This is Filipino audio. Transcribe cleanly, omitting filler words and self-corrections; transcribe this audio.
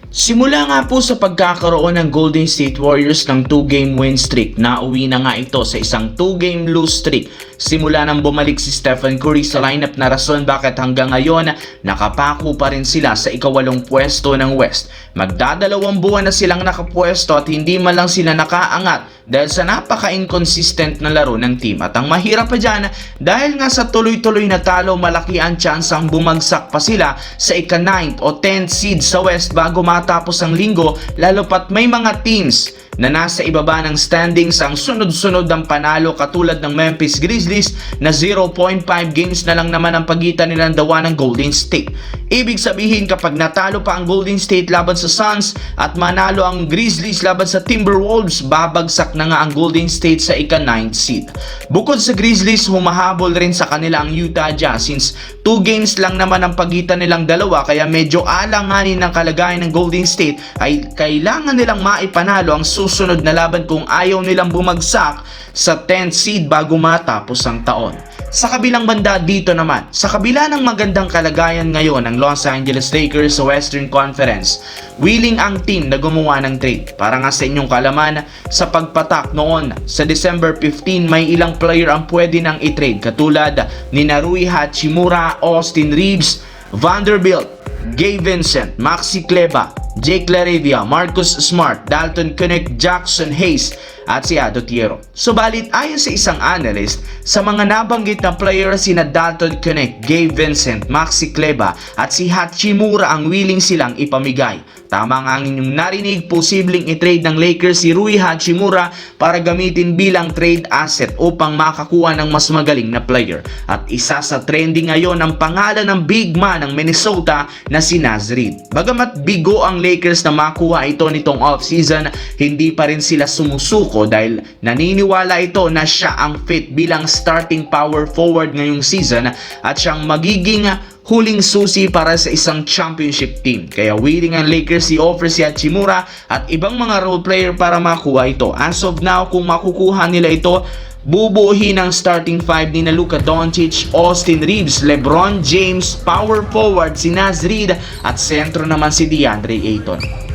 Simula nga po sa pagkakaroon ng Golden State Warriors ng 2-game win streak, nauwi na nga ito sa isang 2-game lose streak. Simula nang bumalik si Stephen Curry sa lineup na rason bakit hanggang ngayon nakapako pa rin sila sa ikawalong pwesto ng West. Magdadalawang buwan na silang nakapwesto at hindi man lang sila nakaangat dahil sa napaka-inconsistent na laro ng team. At ang mahirap pa dyan, dahil nga sa tuloy-tuloy na talo, malaki ang chance ang bumagsak pa sila sa ika-9th o 10th seed sa West bago matapos ang linggo, lalo pat may mga teams na nasa ibaba ng standings ang sunod-sunod ang panalo katulad ng Memphis Grizzlies na 0.5 games na lang naman ang pagitan nilang dawa ng Golden State. Ibig sabihin kapag natalo pa ang Golden State laban sa Suns at manalo ang Grizzlies laban sa Timberwolves, babagsak na nga ang Golden State sa ika-9th seed. Bukod sa Grizzlies, humahabol rin sa kanila ang Utah Jazz since 2 games lang naman ang pagitan nilang dalawa kaya medyo alanganin ng kalagayan ng Golden State ay kailangan nilang maipanalo ang susunod na laban kung ayaw nilang bumagsak sa 10th seed bago matapos ang taon. Sa kabilang banda dito naman, sa kabila ng magandang kalagayan ngayon ng Los Angeles Lakers sa Western Conference, willing ang team na gumawa ng trade. Para nga sa inyong kalaman, sa pagpatak noon sa December 15, may ilang player ang pwede nang i-trade katulad ni Rui Hachimura, Austin Reeves, Vanderbilt, Gabe Vincent, Maxi Kleber, Jake LaRavia, Marcus Smart, Dalton Keunig, Jackson Hayes at si Ado Tiero. Subalit ayon sa isang analyst, sa mga nabanggit na player sina Dalton Keunig, Gabe Vincent, Maxi Kleber at si Hachimura ang willing silang ipamigay. Tama nga ang inyong narinig, posibleng i-trade ng Lakers si Rui Hachimura para gamitin bilang trade asset upang makakuha ng mas magaling na player. At isa sa trending ngayon ang pangalan ng big man ng Minnesota na si Naz Reid. Bagamat bigo ang Lakers na makuha ito nitong offseason, hindi pa rin sila sumusuko dahil naniniwala ito na siya ang fit bilang starting power forward ngayong season at siyang magiging huling susi para sa isang championship team. Kaya willing ang Lakers i-offer si Hachimura at ibang mga role player para makuha ito. As of now, kung makukuha nila ito, bubuuhin ang starting 5 ni Luka Doncic, Austin Reeves, LeBron James, power forward si Naz Reid at sentro naman si DeAndre Ayton.